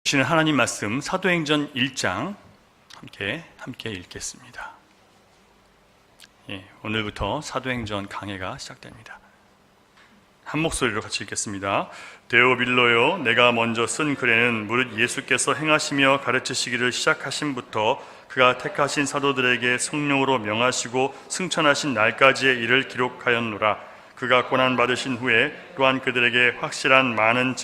주시는 하나님 말씀 사도행전 1장 함께 읽겠습니다. 오늘부터 사도행전 강해가 시작됩니다. 한 목소리로 같이 읽겠습니다. 데오빌로요, 내가 먼저 쓴 글에는 무릇 예수께서 행하시며 가르치시기를 시작하심부터 그가 택하신 사도들에게 성령으로 명하시고 승천하신 날까지의 일을 기록하였노라. 그가 고난받으신 후에 또한 그들에게 확실한 많은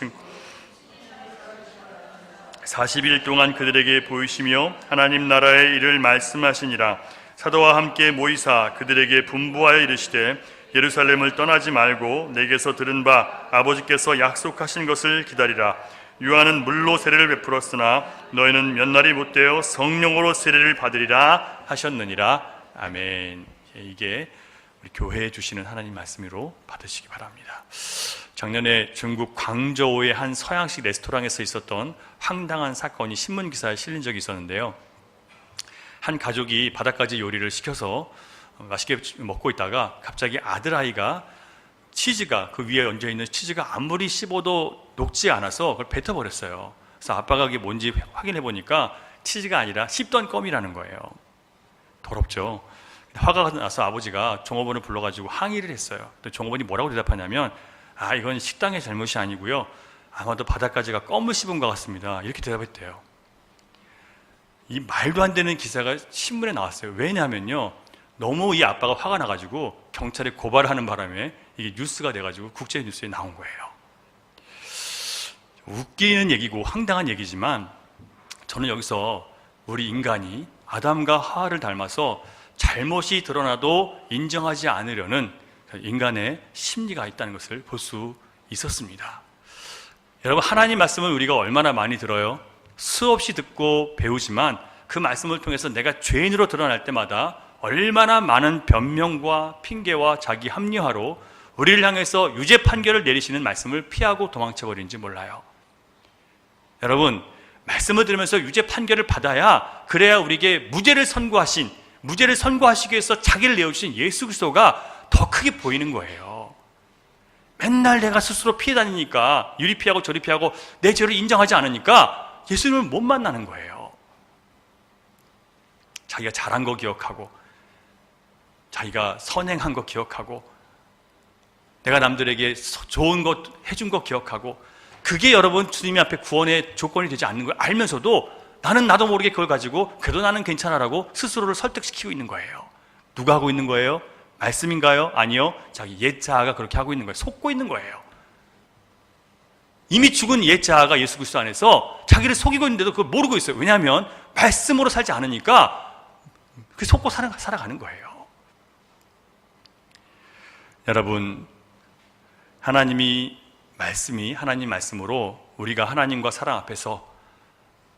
40일 동안 그들에게 보이시며 하나님 나라의 일을 말씀하시니라. 사도와 함께 모이사 그들에게 분부하여 이르시되 예루살렘을 떠나지 말고 내게서 들은 바 아버지께서 약속하신 것을 기다리라. 요한은 물로 세례를 베풀었으나 너희는 몇 날이 못되어 성령으로 세례를 받으리라 하셨느니라. 아멘. 이게 우리 교회에 주시는 하나님 말씀으로 받으시기 바랍니다. 작년에 중국 광저우의 한 서양식 레스토랑에서 있었던 황당한 사건이 신문기사에 실린 적이 있었는데요. 한 가족이 바닥까지 요리를 시켜서 맛있게 먹고 있다가 갑자기 아들아이가 치즈가 그 위에 얹어있는 치즈가 아무리 씹어도 녹지 않아서 그걸 뱉어버렸어요. 그래서 아빠가 그게 뭔지 확인해 보니까 치즈가 아니라 씹던 껌이라는 거예요. 더럽죠. 화가 나서 아버지가 종업원을 불러가지고 항의를 했어요. 종업원이 뭐라고 대답하냐면 이건 식당의 잘못이 아니고요, 아마도 바닥까지가 껌을 씹은 것 같습니다, 이렇게 대답했대요. 이 말도 안 되는 기사가 신문에 나왔어요. 왜냐하면요, 너무 이 아빠가 화가 나가지고 경찰에 고발을 하는 바람에 이게 뉴스가 돼가지고 국제 뉴스에 나온 거예요. 웃기는 얘기고 황당한 얘기지만 저는 여기서 우리 인간이 아담과 하와를 닮아서 잘못이 드러나도 인정하지 않으려는 인간의 심리가 있다는 것을 볼 수 있었습니다. 여러분, 하나님 말씀을 우리가 얼마나 많이 들어요? 수없이 듣고 배우지만 그 말씀을 통해서 내가 죄인으로 드러날 때마다 얼마나 많은 변명과 핑계와 자기 합리화로 우리를 향해서 유죄 판결을 내리시는 말씀을 피하고 도망쳐버리는지 몰라요. 여러분, 말씀을 들으면서 유죄 판결을 받아야, 그래야 우리에게 무죄를 선고하시기 위해서 자기를 내어주신 예수 그리스도가 더 크게 보이는 거예요. 맨날 내가 스스로 피해 다니니까, 이리 피하고 저리 피하고 내 죄를 인정하지 않으니까 예수님을 못 만나는 거예요. 자기가 잘한 거 기억하고, 자기가 선행한 거 기억하고, 내가 남들에게 좋은 것 해준 거 기억하고, 그게 여러분 주님 앞에 구원의 조건이 되지 않는 걸 알면서도 나는 나도 모르게 그걸 가지고 그래도 나는 괜찮아라고 스스로를 설득시키고 있는 거예요. 누가 하고 있는 거예요? 말씀인가요? 아니요. 자기 옛 자아가 그렇게 하고 있는 거예요. 속고 있는 거예요. 이미 죽은 옛 자아가 예수 그리스도 안에서 자기를 속이고 있는데도 그걸 모르고 있어요. 왜냐하면 말씀으로 살지 않으니까 그 속고 살아가는 거예요. 여러분, 하나님 말씀으로 우리가 하나님과 사랑 앞에서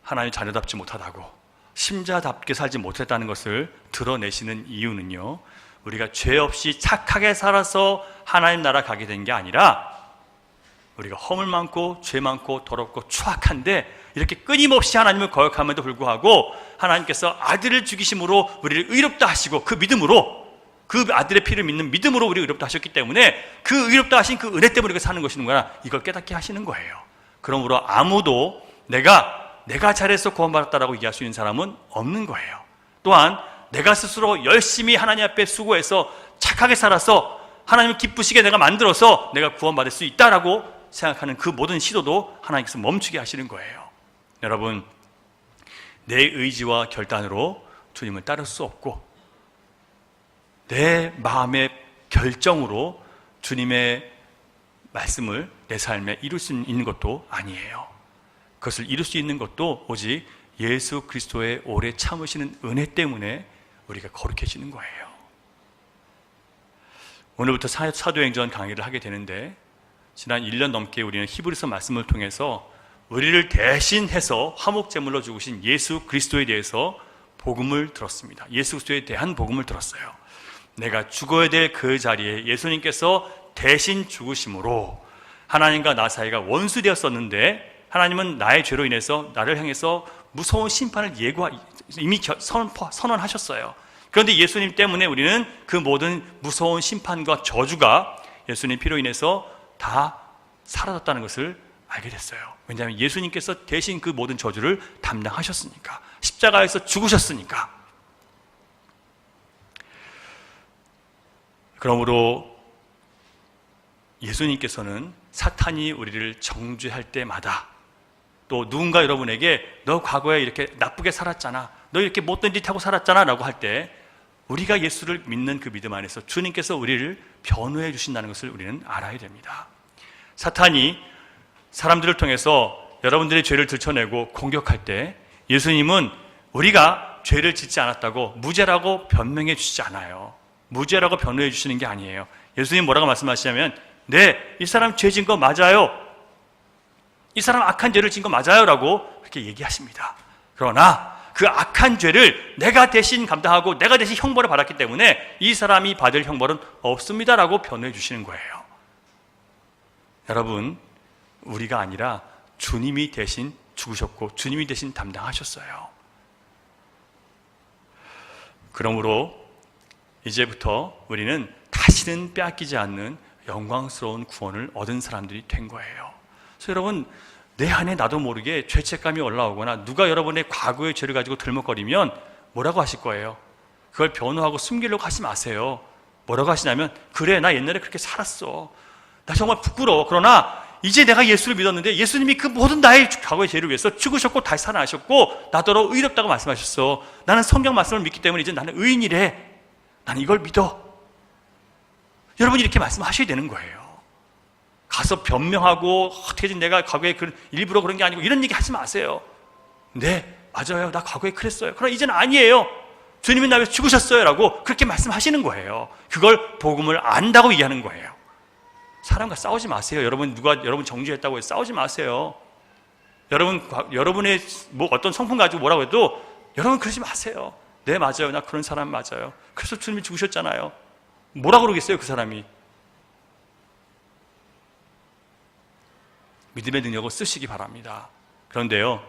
하나님 자녀답지 못하다고, 심자답게 살지 못했다는 것을 드러내시는 이유는요, 우리가 죄 없이 착하게 살아서 하나님 나라 가게 된 게 아니라 우리가 허물 많고 죄 많고 더럽고 추악한데 이렇게 끊임없이 하나님을 거역함에도 불구하고 하나님께서 아들을 죽이심으로 우리를 의롭다 하시고, 그 믿음으로, 그 아들의 피를 믿는 믿음으로 우리를 의롭다 하셨기 때문에 그 의롭다 하신 그 은혜 때문에 우리가 사는 것이구나, 이걸 깨닫게 하시는 거예요. 그러므로 아무도 내가 잘해서 구원받았다라고 얘기할 수 있는 사람은 없는 거예요. 또한 내가 스스로 열심히 하나님 앞에 수고해서 착하게 살아서 하나님을 기쁘시게 내가 만들어서 내가 구원받을 수 있다라고 생각하는 그 모든 시도도 하나님께서 멈추게 하시는 거예요. 여러분, 내 의지와 결단으로 주님을 따를 수 없고, 내 마음의 결정으로 주님의 말씀을 내 삶에 이룰 수 있는 것도 아니에요. 그것을 이룰 수 있는 것도 오직 예수 그리스도의 오래 참으시는 은혜 때문에 우리가 거룩해지는 거예요. 오늘부터 사도행전 강의를 하게 되는데, 지난 1년 넘게 우리는 히브리서 말씀을 통해서 우리를 대신해서 화목제물로 죽으신 예수 그리스도에 대해서 복음을 들었습니다. 예수 그리스도에 대한 복음을 들었어요. 내가 죽어야 될 그 자리에 예수님께서 대신 죽으심으로 하나님과 나 사이가 원수 되었었는데, 하나님은 나의 죄로 인해서 나를 향해서 무서운 심판을 이미 선언하셨어요. 그런데 예수님 때문에 우리는 그 모든 무서운 심판과 저주가 예수님 피로 인해서 다 사라졌다는 것을 알게 됐어요. 왜냐하면 예수님께서 대신 그 모든 저주를 담당하셨으니까, 십자가에서 죽으셨으니까. 그러므로 예수님께서는 사탄이 우리를 정죄할 때마다, 또 누군가 여러분에게 너 과거에 이렇게 나쁘게 살았잖아, 너 이렇게 못된 짓 하고 살았잖아 라고 할 때, 우리가 예수를 믿는 그 믿음 안에서 주님께서 우리를 변호해 주신다는 것을 우리는 알아야 됩니다. 사탄이 사람들을 통해서 여러분들의 죄를 들춰내고 공격할 때, 예수님은 우리가 죄를 짓지 않았다고 무죄라고 변명해 주시지 않아요. 무죄라고 변호해 주시는 게 아니에요. 예수님 뭐라고 말씀하시냐면, 네, 이 사람 죄 진 거 맞아요, 이 사람 악한 죄를 진 거 맞아요 라고 그렇게 얘기하십니다. 그러나 그 악한 죄를 내가 대신 감당하고 내가 대신 형벌을 받았기 때문에 이 사람이 받을 형벌은 없습니다 라고 변호해 주시는 거예요. 여러분, 우리가 아니라 주님이 대신 죽으셨고 주님이 대신 담당하셨어요. 그러므로 이제부터 우리는 다시는 빼앗기지 않는 영광스러운 구원을 얻은 사람들이 된 거예요. 그래서 여러분, 내 안에 나도 모르게 죄책감이 올라오거나 누가 여러분의 과거의 죄를 가지고 들먹거리면 뭐라고 하실 거예요? 그걸 변호하고 숨기려고 하지 마세요. 뭐라고 하시냐면, 그래, 나 옛날에 그렇게 살았어, 나 정말 부끄러워. 그러나 이제 내가 예수를 믿었는데 예수님이 그 모든 나의 과거의 죄를 위해서 죽으셨고 다시 살아나셨고 나더러 의롭다고 말씀하셨어. 나는 성경 말씀을 믿기 때문에 이제 나는 의인이래. 나는 이걸 믿어. 여러분이 이렇게 말씀하셔야 되는 거예요. 가서 변명하고 어떻게든 내가 과거에 일부러 그런 게 아니고 이런 얘기 하지 마세요. 네, 맞아요, 나 과거에 그랬어요. 그러나 이제는 아니에요. 주님이 나 위해서 죽으셨어요 라고 그렇게 말씀하시는 거예요. 그걸 복음을 안다고 얘기하는 거예요. 사람과 싸우지 마세요. 누가 여러분 정죄했다고 해서 싸우지 마세요. 여러분의 뭐 어떤 성품 가지고 뭐라고 해도 여러분 그러지 마세요. 네, 맞아요, 나 그런 사람 맞아요. 그래서 주님이 죽으셨잖아요. 뭐라 그러겠어요, 그 사람이. 믿음의 능력을 쓰시기 바랍니다. 그런데요,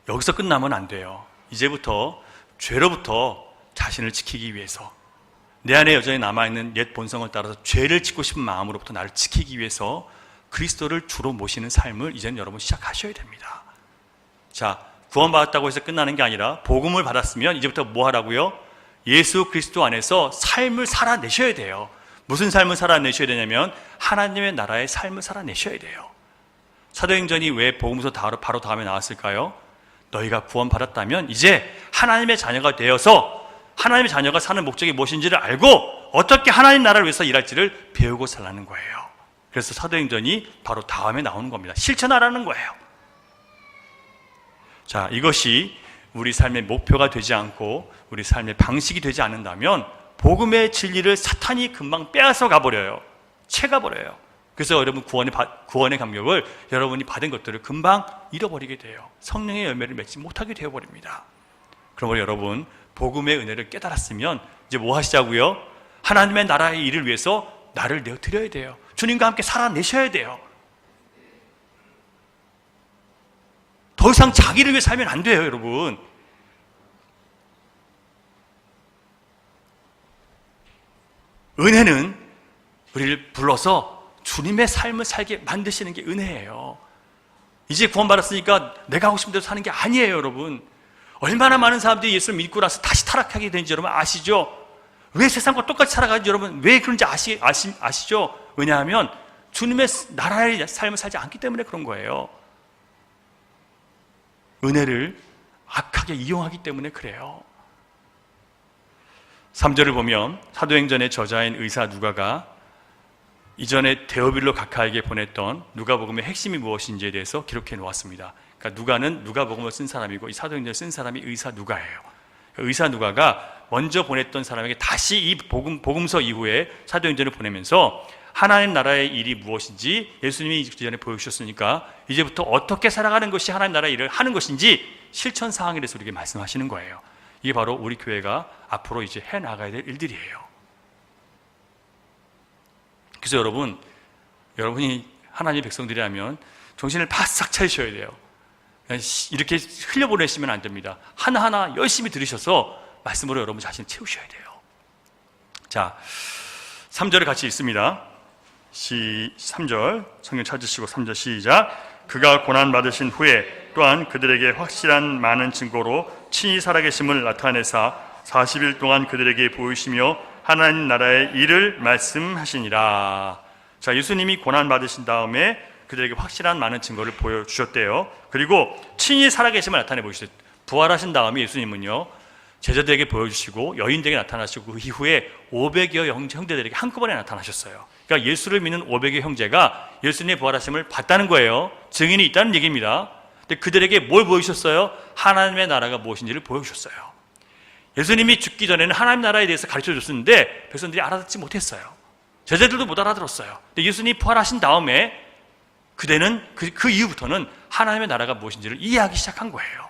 여기서 끝나면 안 돼요. 이제부터 죄로부터 자신을 지키기 위해서, 내 안에 여전히 남아있는 옛 본성을 따라서 죄를 짓고 싶은 마음으로부터 나를 지키기 위해서 그리스도를 주로 모시는 삶을 이제는 여러분 시작하셔야 됩니다. 자, 구원받았다고 해서 끝나는 게 아니라 복음을 받았으면 이제부터 뭐 하라고요? 예수 그리스도 안에서 삶을 살아내셔야 돼요. 무슨 삶을 살아내셔야 되냐면 하나님의 나라의 삶을 살아내셔야 돼요. 사도행전이 왜 복음서 바로 다음에 나왔을까요? 너희가 구원받았다면 이제 하나님의 자녀가 되어서 하나님의 자녀가 사는 목적이 무엇인지를 알고 어떻게 하나님 나라를 위해서 일할지를 배우고 살라는 거예요. 그래서 사도행전이 바로 다음에 나오는 겁니다. 실천하라는 거예요. 자, 이것이 우리 삶의 목표가 되지 않고 우리 삶의 방식이 되지 않는다면 복음의 진리를 사탄이 금방 빼앗아 가버려요. 채가버려요. 그래서 여러분 구원의 감격을 여러분이 받은 것들을 금방 잃어버리게 돼요. 성령의 열매를 맺지 못하게 되어버립니다. 그러므로 여러분, 복음의 은혜를 깨달았으면 이제 뭐 하시자고요? 하나님의 나라의 일을 위해서 나를 내어드려야 돼요. 주님과 함께 살아내셔야 돼요. 더 이상 자기를 위해 살면 안 돼요, 여러분. 은혜는 우리를 불러서 주님의 삶을 살게 만드시는 게 은혜예요. 이제 구원받았으니까 내가 하고 싶은 대로 사는 게 아니에요, 여러분. 얼마나 많은 사람들이 예수를 믿고 나서 다시 타락하게 되는지 여러분 아시죠? 왜 세상과 똑같이 살아가는지 여러분 왜 그런지 아시죠? 왜냐하면 주님의 나라의 삶을 살지 않기 때문에 그런 거예요. 은혜를 악하게 이용하기 때문에 그래요. 3절을 보면 사도행전의 저자인 의사 누가가 이전에 데오빌로 각하에게 보냈던 누가복음의 핵심이 무엇인지에 대해서 기록해 놓았습니다. 그러니까 누가는 누가복음을 쓴 사람이고 이 사도행전을 쓴 사람이 의사 누가예요. 의사 누가가 먼저 보냈던 사람에게 다시 이 복음서 이후에 사도행전을 보내면서 하나님 나라의 일이 무엇인지 예수님이 이전에 보여주셨으니까 이제부터 어떻게 살아가는 것이 하나님 나라의 일을 하는 것인지 실천 사항에 대해서 우리에게 말씀하시는 거예요. 이게 바로 우리 교회가 앞으로 이제 해나가야 될 일들이에요. 그래서 여러분이 하나님의 백성들이라면 정신을 바싹 차리셔야 돼요. 이렇게 흘려보내시면 안 됩니다. 하나하나 열심히 들으셔서 말씀으로 여러분 자신을 채우셔야 돼요. 자, 3절을 같이 읽습니다. 3절 성경 찾으시고 3절 시작. 그가 고난받으신 후에 또한 그들에게 확실한 많은 증거로 친히 살아계심을 나타내사 40일 동안 그들에게 보이시며 하나님 나라의 일을 말씀하시니라. 자, 예수님이 고난받으신 다음에 그들에게 확실한 많은 증거를 보여주셨대요. 그리고 친히 살아계심을 나타내 보이셨어요. 부활하신 다음에 예수님은요, 제자들에게 보여주시고 여인들에게 나타나시고 그 이후에 500여 형제들에게 한꺼번에 나타나셨어요. 그러니까 예수를 믿는 500여 형제가 예수님의 부활하심을 봤다는 거예요. 증인이 있다는 얘기입니다. 근데 그들에게 뭘 보여주셨어요? 하나님의 나라가 무엇인지를 보여주셨어요. 예수님이 죽기 전에는 하나님 나라에 대해서 가르쳐 줬었는데 백성들이 알아듣지 못했어요. 제자들도 못 알아들었어요. 근데 예수님이 부활하신 다음에 그대는 그 이후부터는 하나님의 나라가 무엇인지를 이해하기 시작한 거예요.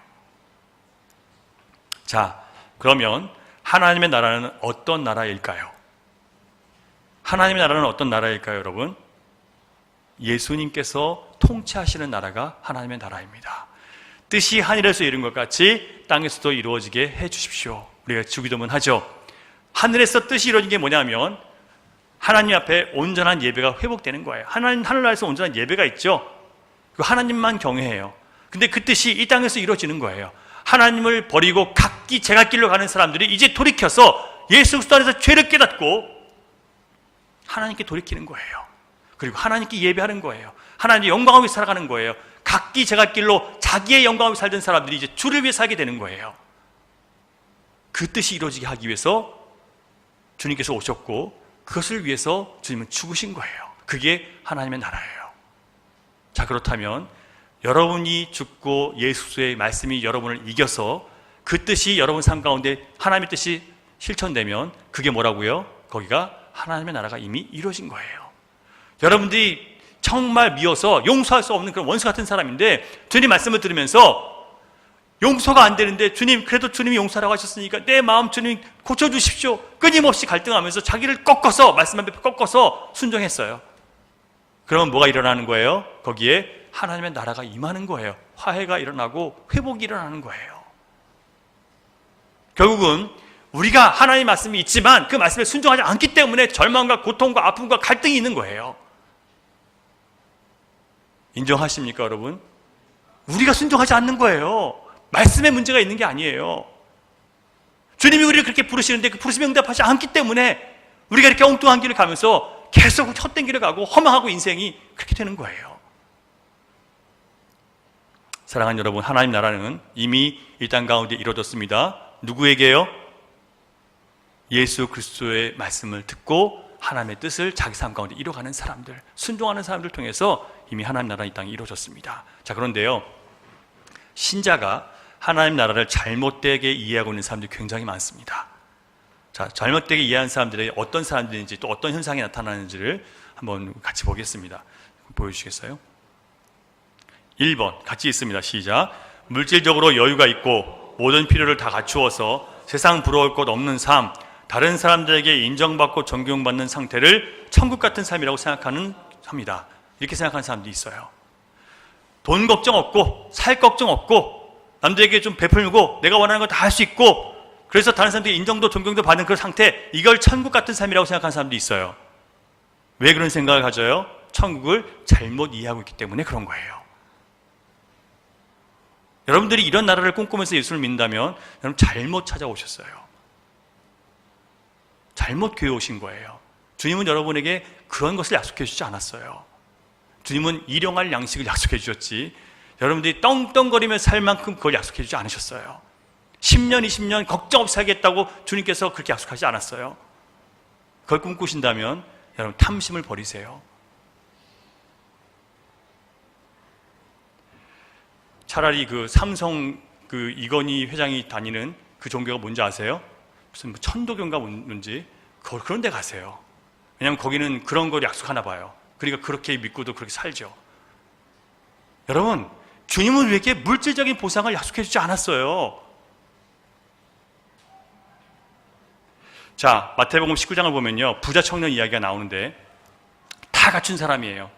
자, 그러면 하나님의 나라는 어떤 나라일까요? 하나님의 나라는 어떤 나라일까요, 여러분? 예수님께서 통치하시는 나라가 하나님의 나라입니다. 뜻이 하늘에서 이룬 것 같이 땅에서도 이루어지게 해 주십시오. 우리가 주기도문 하죠. 하늘에서 뜻이 이루어진 게 뭐냐면 하나님 앞에 온전한 예배가 회복되는 거예요. 하늘나라에서 온전한 예배가 있죠. 그 하나님만 경외해요. 근데 그 뜻이 이 땅에서 이루어지는 거예요. 하나님을 버리고 각기 제갓길로 가는 사람들이 이제 돌이켜서 예수 그리스도 안에서 죄를 깨닫고 하나님께 돌이키는 거예요. 그리고 하나님께 예배하는 거예요. 하나님의 영광을 위해 살아가는 거예요. 각기 제갓길로 자기의 영광을 위해 살던 사람들이 이제 주를 위해 살게 되는 거예요. 그 뜻이 이루어지게 하기 위해서 주님께서 오셨고 그것을 위해서 주님은 죽으신 거예요. 그게 하나님의 나라예요. 자, 그렇다면 여러분이 죽고 예수의 말씀이 여러분을 이겨서 그 뜻이 여러분 삶 가운데 하나님의 뜻이 실천되면 그게 뭐라고요? 거기가 하나님의 나라가 이미 이루어진 거예요. 여러분들이 정말 미워서 용서할 수 없는 그런 원수 같은 사람인데 주님 말씀을 들으면서 용서가 안 되는데 주님, 그래도 주님이 용서하라고 하셨으니까 내 마음 주님 고쳐주십시오. 끊임없이 갈등하면서 자기를 꺾어서 말씀 앞에 꺾어서 순종했어요. 그러면 뭐가 일어나는 거예요? 거기에 하나님의 나라가 임하는 거예요. 화해가 일어나고 회복이 일어나는 거예요. 결국은 우리가 하나님의 말씀이 있지만 그 말씀에 순종하지 않기 때문에 절망과 고통과 아픔과 갈등이 있는 거예요. 인정하십니까, 여러분? 우리가 순종하지 않는 거예요. 말씀에 문제가 있는 게 아니에요. 주님이 우리를 그렇게 부르시는데 그 부르심에 응답하지 않기 때문에 우리가 이렇게 엉뚱한 길을 가면서 계속 헛된 길을 가고 허망하고 인생이 그렇게 되는 거예요. 사랑하는 여러분, 하나님 나라는 이미 이 땅 가운데 이루어졌습니다. 누구에게요? 예수 그리스도의 말씀을 듣고 하나님의 뜻을 자기 삶 가운데 이뤄가는 사람들, 순종하는 사람들 통해서 이미 하나님 나라 이 땅이 이루어졌습니다. 자, 그런데요, 신자가 하나님 나라를 잘못되게 이해하고 있는 사람들이 굉장히 많습니다. 자, 잘못되게 이해한 사람들이 어떤 사람들인지 또 어떤 현상이 나타나는지를 한번 같이 보겠습니다. 보여주시겠어요? 1번 같이 있습니다. 시작. 물질적으로 여유가 있고 모든 필요를 다 갖추어서 세상 부러울 것 없는 삶, 다른 사람들에게 인정받고 존경받는 상태를 천국 같은 삶이라고 합니다. 이렇게 생각하는 사람들이 있어요. 돈 걱정 없고 살 걱정 없고 남들에게 좀 베풀고 내가 원하는 거 다 할 수 있고 그래서 다른 사람들이 인정도 존경도 받는 그런 상태, 이걸 천국 같은 삶이라고 생각하는 사람들이 있어요. 왜 그런 생각을 가져요? 천국을 잘못 이해하고 있기 때문에 그런 거예요. 여러분들이 이런 나라를 꿈꾸면서 예수를 믿는다면 여러분 잘못 찾아오셨어요. 잘못 교회 오신 거예요. 주님은 여러분에게 그런 것을 약속해 주지 않았어요. 주님은 일용할 양식을 약속해 주셨지 여러분들이 떵떵거리며 살 만큼 그걸 약속해 주지 않으셨어요. 10년, 20년 걱정 없이 살겠다고 주님께서 그렇게 약속하지 않았어요. 그걸 꿈꾸신다면 여러분 탐심을 버리세요. 차라리 그 삼성 그 이건희 회장이 다니는 그 종교가 뭔지 아세요? 무슨 천도교인가 뭔지 그런 데 가세요. 왜냐하면 거기는 그런 걸 약속하나 봐요. 그러니까 그렇게 믿고도 그렇게 살죠. 여러분, 주님은 우리에게 물질적인 보상을 약속해 주지 않았어요. 자, 마태복음 19장을 보면요, 부자 청년 이야기가 나오는데 다 갖춘 사람이에요.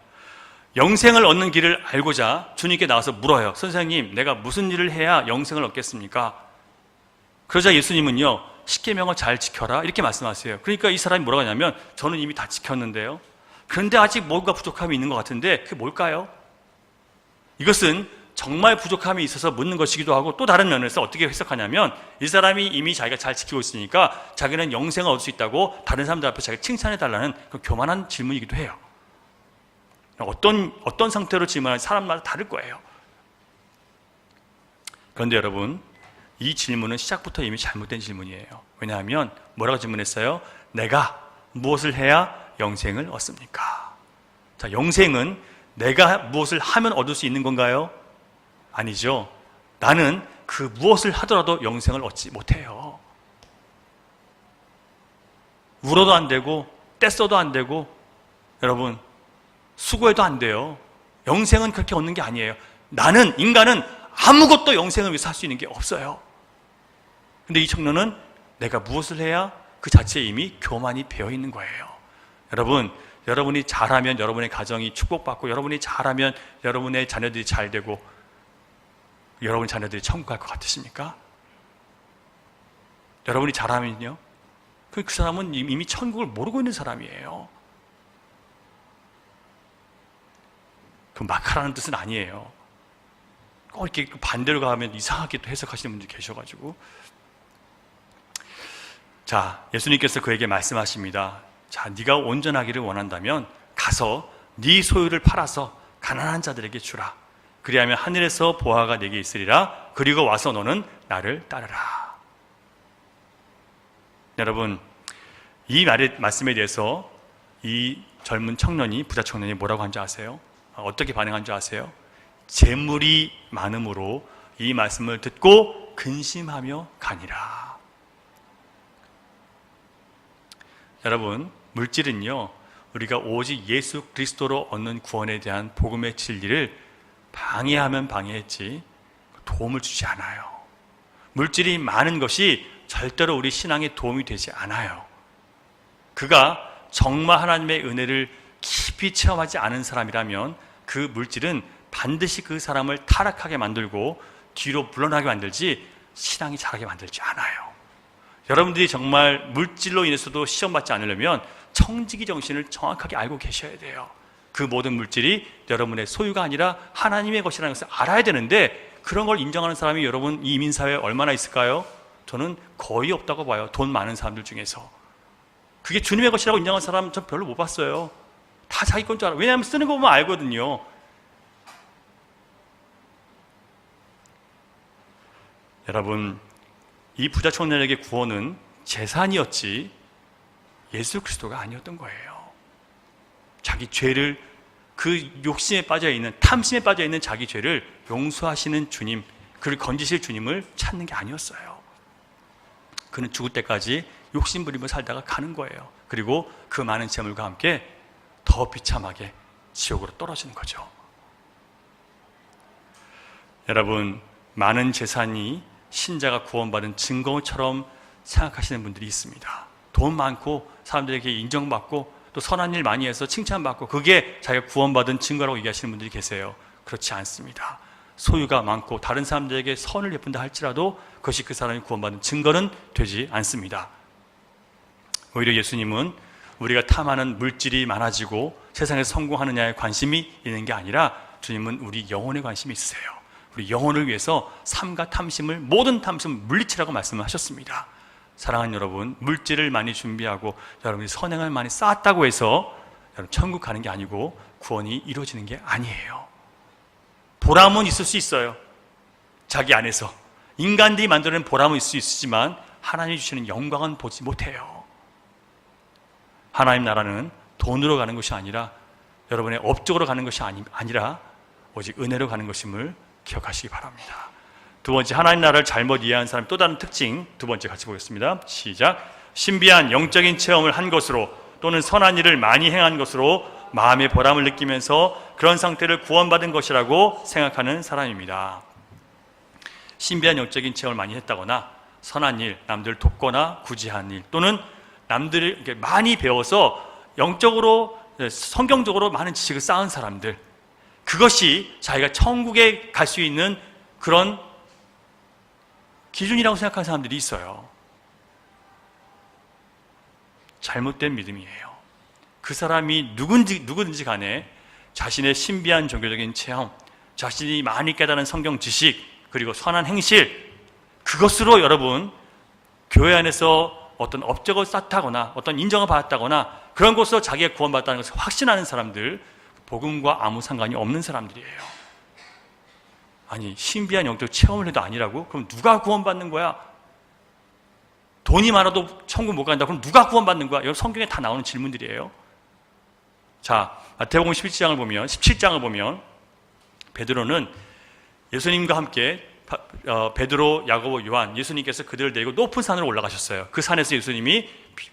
영생을 얻는 길을 알고자 주님께 나와서 물어요. 선생님, 내가 무슨 일을 해야 영생을 얻겠습니까? 그러자 예수님은요, 십계명을 잘 지켜라 이렇게 말씀하세요. 그러니까 이 사람이 뭐라고 하냐면 저는 이미 다 지켰는데요. 그런데 아직 뭔가 부족함이 있는 것 같은데 그게 뭘까요? 이것은 정말 부족함이 있어서 묻는 것이기도 하고, 또 다른 면에서 어떻게 해석하냐면 이 사람이 이미 자기가 잘 지키고 있으니까 자기는 영생을 얻을 수 있다고 다른 사람들 앞에 자기가 칭찬해달라는 그 교만한 질문이기도 해요. 어떤 상태로 질문하는 사람마다 다를 거예요. 그런데 여러분, 이 질문은 시작부터 이미 잘못된 질문이에요. 왜냐하면 뭐라고 질문했어요? 내가 무엇을 해야 영생을 얻습니까? 자, 영생은 내가 무엇을 하면 얻을 수 있는 건가요? 아니죠. 나는 그 무엇을 하더라도 영생을 얻지 못해요. 울어도 안 되고 떼써도 안 되고 여러분 수고해도 안 돼요. 영생은 그렇게 얻는 게 아니에요. 인간은 아무것도 영생을 위해서 할 수 있는 게 없어요. 근데 이 청년은 내가 무엇을 해야 그 자체에 이미 교만이 배어 있는 거예요. 여러분, 여러분이 잘하면 여러분의 가정이 축복받고, 여러분이 잘하면 여러분의 자녀들이 잘 되고, 여러분 자녀들이 천국 갈 것 같으십니까? 여러분이 잘하면요, 그 사람은 이미 천국을 모르고 있는 사람이에요. 그 막하라는 뜻은 아니에요. 꼭 이렇게 반대로 가면 이상하게 또 해석하시는 분들이 계셔가지고. 자, 예수님께서 그에게 말씀하십니다. 자, 네가 온전하기를 원한다면 가서 네 소유를 팔아서 가난한 자들에게 주라. 그리하면 하늘에서 보화가 네게 있으리라. 그리고 와서 너는 나를 따르라. 여러분, 이 말씀에 대해서 이 젊은 청년이, 부자 청년이 뭐라고 한 줄 아세요? 어떻게 반응한 줄 아세요? 재물이 많음으로 이 말씀을 듣고 근심하며 가니라. 여러분, 물질은요, 우리가 오직 예수 그리스도로 얻는 구원에 대한 복음의 진리를 방해하면 방해했지 도움을 주지 않아요. 물질이 많은 것이 절대로 우리 신앙에 도움이 되지 않아요. 그가 정말 하나님의 은혜를 깊이 체험하지 않은 사람이라면 그 물질은 반드시 그 사람을 타락하게 만들고 뒤로 물러나게 만들지 신앙이 자라게 만들지 않아요. 여러분들이 정말 물질로 인해서도 시험받지 않으려면 청지기 정신을 정확하게 알고 계셔야 돼요. 그 모든 물질이 여러분의 소유가 아니라 하나님의 것이라는 것을 알아야 되는데, 그런 걸 인정하는 사람이 여러분 이 이민사회에 얼마나 있을까요? 저는 거의 없다고 봐요. 돈 많은 사람들 중에서. 그게 주님의 것이라고 인정하는 사람 전 별로 못 봤어요. 다 자기 건 줄 알아요. 왜냐하면 쓰는 거 보면 알거든요. 여러분, 이 부자 청년에게 구원은 재산이었지 예수 그리스도가 아니었던 거예요. 자기 죄를, 그 욕심에 빠져있는, 탐심에 빠져있는 자기 죄를 용서하시는 주님, 그를 건지실 주님을 찾는 게 아니었어요. 그는 죽을 때까지 욕심 부리며 살다가 가는 거예요. 그리고 그 많은 재물과 함께 더 비참하게 지옥으로 떨어지는 거죠. 여러분, 많은 재산이 신자가 구원받은 증거처럼 생각하시는 분들이 있습니다. 돈 많고 사람들에게 인정받고 또 선한 일 많이 해서 칭찬받고 그게 자기가 구원받은 증거라고 얘기하시는 분들이 계세요. 그렇지 않습니다. 소유가 많고 다른 사람들에게 선을 베푼다 할지라도 그것이 그 사람이 구원받은 증거는 되지 않습니다. 오히려 예수님은 우리가 탐하는 물질이 많아지고 세상에서 성공하느냐에 관심이 있는 게 아니라 주님은 우리 영혼에 관심이 있으세요. 우리 영혼을 위해서 삶과 탐심을, 모든 탐심을 물리치라고 말씀을 하셨습니다. 사랑하는 여러분, 물질을 많이 준비하고 여러분이 선행을 많이 쌓았다고 해서 여러분 천국 가는 게 아니고 구원이 이루어지는 게 아니에요. 보람은 있을 수 있어요. 자기 안에서 인간들이 만들어낸 보람은 있을 수 있지만 하나님이 주시는 영광은 보지 못해요. 하나님 나라는 돈으로 가는 것이 아니라 여러분의 업적으로 가는 것이 아니라 오직 은혜로 가는 것임을 기억하시기 바랍니다. 두 번째, 하나님 나라를 잘못 이해한 사람의 또 다른 특징, 두 번째 같이 보겠습니다. 시작. 신비한 영적인 체험을 한 것으로 또는 선한 일을 많이 행한 것으로 마음의 보람을 느끼면서 그런 상태를 구원받은 것이라고 생각하는 사람입니다. 신비한 영적인 체험을 많이 했다거나 선한 일, 남들을 돕거나 구제한 일, 또는 남들을 많이 배워서 영적으로, 성경적으로 많은 지식을 쌓은 사람들, 그것이 자기가 천국에 갈 수 있는 그런 기준이라고 생각하는 사람들이 있어요. 잘못된 믿음이에요. 그 사람이 누구든지 간에 자신의 신비한 종교적인 체험, 자신이 많이 깨달은 성경 지식, 그리고 선한 행실, 그것으로 여러분 교회 안에서 어떤 업적을 쌓다거나 어떤 인정을 받았다거나 그런 것으로 자기가 구원받았다는 것을 확신하는 사람들, 복음과 아무 상관이 없는 사람들이에요. 아니, 신비한 영적 체험을 해도 아니라고? 그럼 누가 구원받는 거야? 돈이 많아도 천국 못 간다. 그럼 누가 구원받는 거야? 여러분, 성경에 다 나오는 질문들이에요. 자, 마태복음 17장을 보면 베드로는 예수님과 함께 베드로, 야고보, 요한, 예수님께서 그들을 데리고 높은 산으로 올라가셨어요. 그 산에서 예수님이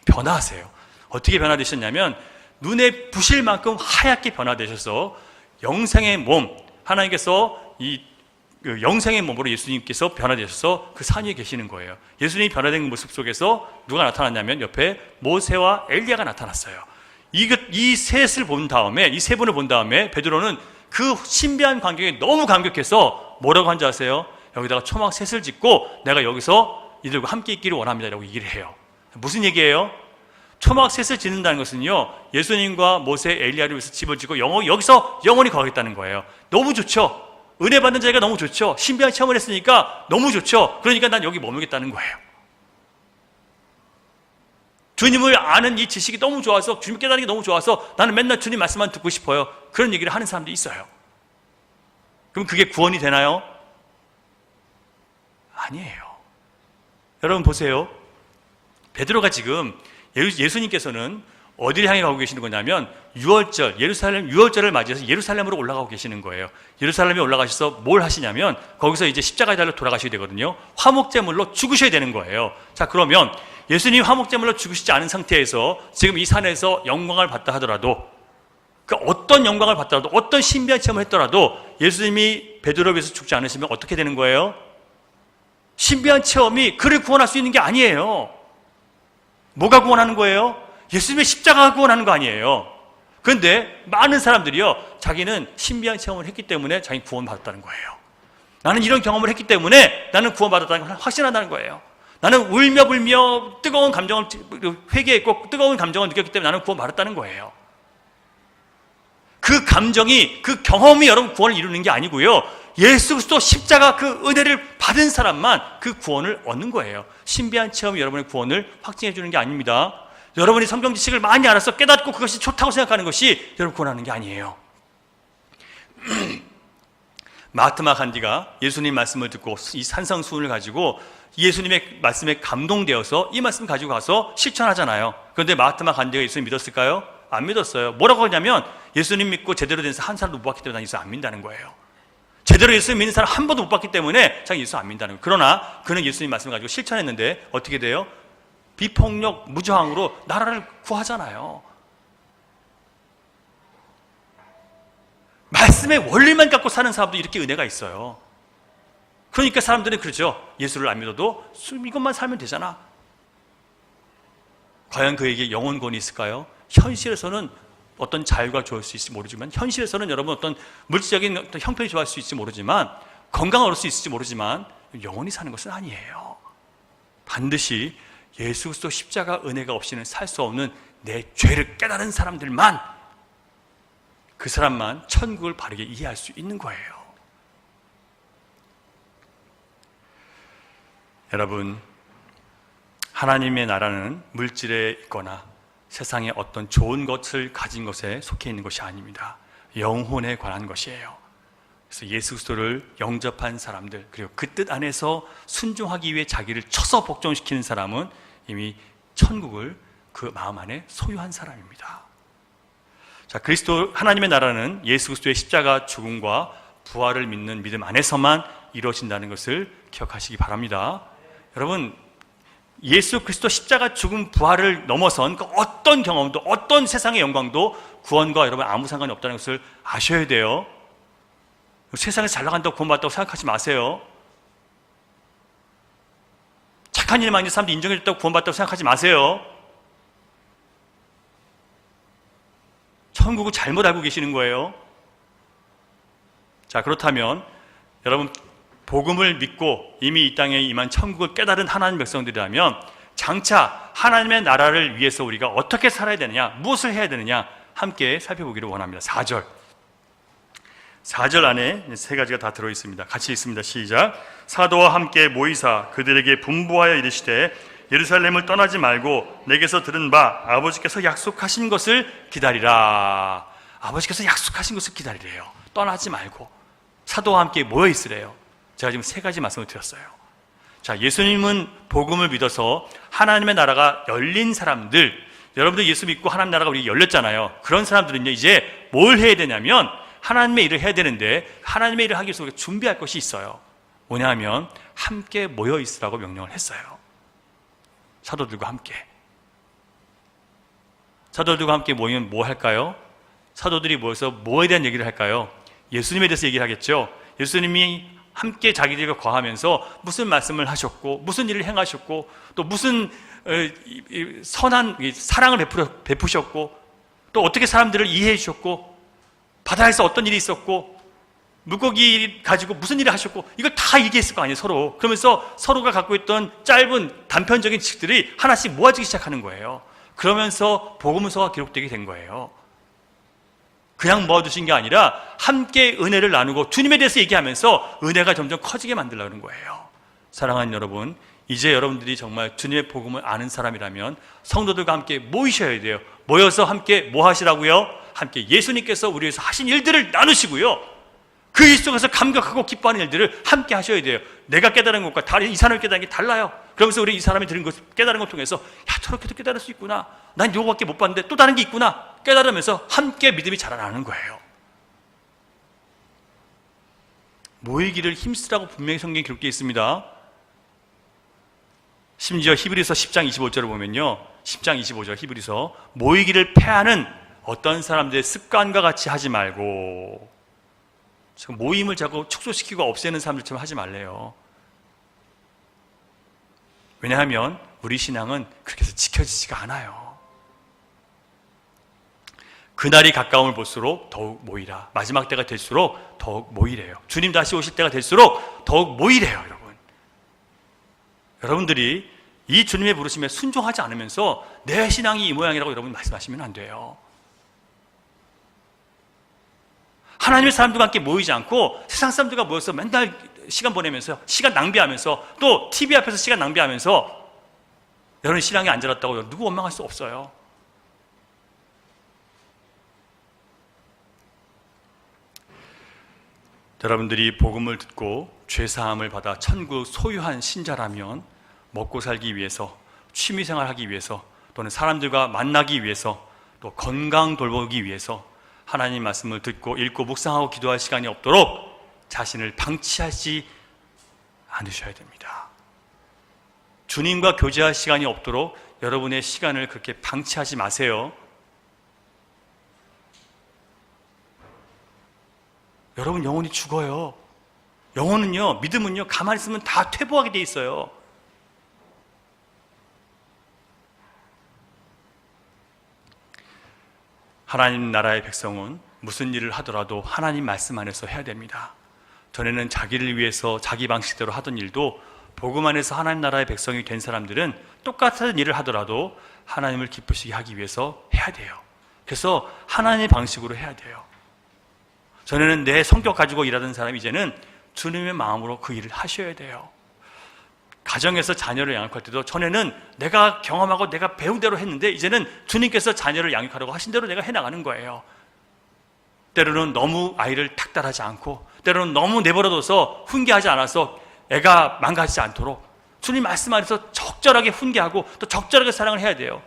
변화하세요. 어떻게 변화되셨냐면 눈에 부실 만큼 하얗게 변화되셔서 영생의 몸, 하나님께서 이 영생의 몸으로 예수님께서 변화되셔서 그 산 위에 계시는 거예요. 예수님이 변화된 모습 속에서 누가 나타났냐면 옆에 모세와 엘리야가 나타났어요. 이 셋을 본 다음에, 이 세 분을 본 다음에 베드로는 그 신비한 광경에 너무 감격해서 뭐라고 한 줄 아세요? 여기다가 초막 셋을 짓고 내가 여기서 이들과 함께 있기를 원합니다 라고 얘기를 해요. 무슨 얘기예요? 초막 셋을 짓는다는 것은요, 예수님과 모세, 엘리야를 위해서 집을 짓고 여기서 영원히 거하겠다는 거예요. 너무 좋죠? 은혜 받는 자리가 너무 좋죠? 신비한 체험을 했으니까 너무 좋죠? 그러니까 난 여기 머물겠다는 거예요. 주님을 아는 이 지식이 너무 좋아서, 주님 깨닫는 게 너무 좋아서 나는 맨날 주님 말씀만 듣고 싶어요. 그런 얘기를 하는 사람들이 있어요. 그럼 그게 구원이 되나요? 아니에요. 여러분 보세요. 베드로가 지금 예수님께서는 어디를 향해 가고 계시는 거냐면 예루살렘 유월절을 맞이해서 예루살렘으로 올라가고 계시는 거예요. 예루살렘에 올라가셔서 뭘 하시냐면 거기서 이제 십자가의 달로 돌아가셔야 되거든요. 화목제물로 죽으셔야 되는 거예요. 자, 그러면 예수님이 화목제물로 죽으시지 않은 상태에서 지금 이 산에서 영광을 받다 하더라도, 그러니까 어떤 영광을 받더라도, 어떤 신비한 체험을 했더라도 예수님이 베드로에 비해서 죽지 않으시면 어떻게 되는 거예요? 신비한 체험이 그를 구원할 수 있는 게 아니에요. 뭐가 구원하는 거예요? 예수님의 십자가가 구원하는 거 아니에요. 그런데 많은 사람들이요, 자기는 신비한 체험을 했기 때문에 자기 구원받았다는 거예요. 나는 이런 경험을 했기 때문에 나는 구원받았다는 걸 확신한다는 거예요. 나는 울며 불며 뜨거운 감정을 회개했고 뜨거운 감정을 느꼈기 때문에 나는 구원받았다는 거예요. 그 감정이, 그 경험이 여러분 구원을 이루는 게 아니고요, 예수 그리스도 십자가 그 은혜를 받은 사람만 그 구원을 얻는 거예요. 신비한 체험이 여러분의 구원을 확증해 주는 게 아닙니다. 여러분이 성경 지식을 많이 알아서 깨닫고 그것이 좋다고 생각하는 것이 여러분 구원하는 게 아니에요. 마하트마 간디가 예수님 말씀을 듣고 이 산성수훈을 가지고 예수님의 말씀에 감동되어서 이 말씀 가지고 가서 실천하잖아요. 그런데 마하트마 간디가 예수님 믿었을까요? 안 믿었어요. 뭐라고 하냐면 예수님 믿고 제대로 된 한 사람도 못 봤기 때문에 난 예수 안 믿는다는 거예요. 제대로 예수님 믿는 사람 한 번도 못 봤기 때문에 자기 예수 안 믿는다는 거예요. 그러나 그는 예수님 말씀을 가지고 실천했는데 어떻게 돼요? 비폭력, 무저항으로 나라를 구하잖아요. 말씀의 원리만 갖고 사는 사람도 이렇게 은혜가 있어요. 그러니까 사람들은 그러죠. 예수를 안 믿어도 이것만 살면 되잖아. 과연 그에게 영혼권이 있을까요? 현실에서는 어떤 자유가 좋을 수 있을지 모르지만, 현실에서는 여러분 어떤 물질적인 어떤 형편이 좋아할 수 있을지 모르지만, 건강을 얻을 수 있을지 모르지만 영원히 사는 것은 아니에요. 반드시 예수 그리스도 십자가 은혜가 없이는 살 수 없는 내 죄를 깨달은 사람들만, 그 사람만 천국을 바르게 이해할 수 있는 거예요. 여러분, 하나님의 나라는 물질에 있거나 세상에 어떤 좋은 것을 가진 것에 속해 있는 것이 아닙니다. 영혼에 관한 것이에요. 그래서 예수 그리스도를 영접한 사람들, 그리고 그 뜻 안에서 순종하기 위해 자기를 쳐서 복종시키는 사람은 이미 천국을 그 마음 안에 소유한 사람입니다. 자, 그리스도 하나님의 나라는 예수 그리스도의 십자가 죽음과 부활을 믿는 믿음 안에서만 이루어진다는 것을 기억하시기 바랍니다. 여러분, 예수 그리스도 십자가 죽음 부활을 넘어선 그 어떤 경험도, 어떤 세상의 영광도 구원과 여러분 아무 상관이 없다는 것을 아셔야 돼요. 세상에서 잘 나간다고 구원받았다고 생각하지 마세요. 착한 일 많이 해서 사람들이 인정해줬다고 구원받았다고 생각하지 마세요. 천국을 잘못 알고 계시는 거예요. 자, 그렇다면 여러분, 복음을 믿고 이미 이 땅에 임한 천국을 깨달은 하나님 백성들이라면 장차 하나님의 나라를 위해서 우리가 어떻게 살아야 되느냐, 무엇을 해야 되느냐 함께 살펴보기를 원합니다. 4절 안에 세 가지가 다 들어있습니다. 같이 읽습니다. 시작. 사도와 함께 모이사 그들에게 분부하여 이르시되 예루살렘을 떠나지 말고 내게서 들은 바 아버지께서 약속하신 것을 기다리라. 아버지께서 약속하신 것을 기다리래요. 떠나지 말고 사도와 함께 모여 있으래요. 제가 지금 세 가지 말씀을 드렸어요. 자, 예수님은 복음을 믿어서 하나님의 나라가 열린 사람들, 여러분들 예수 믿고 하나님 나라가 우리 열렸잖아요. 그런 사람들은요, 이제 뭘 해야 되냐면 하나님의 일을 해야 되는데 하나님의 일을 하기 위해서 우리가 준비할 것이 있어요. 뭐냐면 함께 모여 있으라고 명령을 했어요. 사도들과 함께. 사도들과 함께 모이면 뭐 할까요? 사도들이 모여서 뭐에 대한 얘기를 할까요? 예수님에 대해서 얘기를 하겠죠. 예수님이 함께 자기들과 거하면서 무슨 말씀을 하셨고 무슨 일을 행하셨고 또 무슨 선한 사랑을 베푸셨고 또 어떻게 사람들을 이해해 주셨고 바다에서 어떤 일이 있었고 물고기 가지고 무슨 일을 하셨고 이걸 다 얘기했을 거 아니에요, 서로. 그러면서 서로가 갖고 있던 짧은 단편적인 지식들이 하나씩 모아지기 시작하는 거예요. 그러면서 복음서가 기록되게 된 거예요. 그냥 모아두신 게 아니라 함께 은혜를 나누고 주님에 대해서 얘기하면서 은혜가 점점 커지게 만들려는 거예요. 사랑하는 여러분, 이제 여러분들이 정말 주님의 복음을 아는 사람이라면 성도들과 함께 모이셔야 돼요. 모여서 함께 뭐 하시라고요? 함께 예수님께서 우리 위해서 하신 일들을 나누시고요, 그 일 속에서 감격하고 기뻐하는 일들을 함께 하셔야 돼요. 내가 깨달은 것과 이 사람이 깨달은 게 달라요. 그러면서 우리 이 사람이 들은 것을 깨달은 것 통해서 야, 저렇게도 깨달을 수 있구나, 난 이거밖에 못 봤는데 또 다른 게 있구나 깨달으면서 함께 믿음이 자라나는 거예요. 모이기를 힘쓰라고 분명히 성경에 기록되어 있습니다. 심지어 히브리서 10장 25절을 보면요, 10장 25절 히브리서, 모이기를 패하는 어떤 사람들의 습관과 같이 하지 말고, 모임을 자꾸 축소시키고 없애는 사람들처럼 하지 말래요. 왜냐하면 우리 신앙은 그렇게 해서 지켜지지가 않아요. 그날이 가까움을 볼수록 더욱 모이라. 마지막 때가 될수록 더욱 모이래요. 주님 다시 오실 때가 될수록 더욱 모이래요. 여러분, 여러분들이 이 주님의 부르심에 순종하지 않으면서 내 신앙이 이 모양이라고 여러분 말씀하시면 안 돼요. 하나님의 사람들과 함께 모이지 않고 세상 사람들과 모여서 맨날 시간 보내면서 시간 낭비하면서 또 TV 앞에서 시간 낭비하면서 여러분 신앙이 안 자랐다고 누구 원망할 수 없어요. 여러분들이 복음을 듣고 죄사함을 받아 천국 소유한 신자라면 먹고 살기 위해서, 취미생활하기 위해서, 또는 사람들과 만나기 위해서, 또 건강 돌보기 위해서 하나님 말씀을 듣고 읽고 묵상하고 기도할 시간이 없도록 자신을 방치하지 않으셔야 됩니다. 주님과 교제할 시간이 없도록 여러분의 시간을 그렇게 방치하지 마세요. 여러분 영혼이 죽어요. 영혼은요, 믿음은요, 가만히 있으면 다 퇴보하게 돼 있어요. 하나님 나라의 백성은 무슨 일을 하더라도 하나님 말씀 안에서 해야 됩니다. 전에는 자기를 위해서 자기 방식대로 하던 일도 복음 안에서 하나님 나라의 백성이 된 사람들은 똑같은 일을 하더라도 하나님을 기쁘시게 하기 위해서 해야 돼요. 그래서 하나님의 방식으로 해야 돼요. 전에는 내 성격 가지고 일하던 사람이 이제는 주님의 마음으로 그 일을 하셔야 돼요. 가정에서 자녀를 양육할 때도 전에는 내가 경험하고 내가 배운 대로 했는데 이제는 주님께서 자녀를 양육하라고 하신 대로 내가 해나가는 거예요. 때로는 너무 아이를 탁달하지 않고, 때로는 너무 내버려둬서 훈계하지 않아서 애가 망가지지 않도록 주님 말씀 안에서 적절하게 훈계하고 또 적절하게 사랑을 해야 돼요.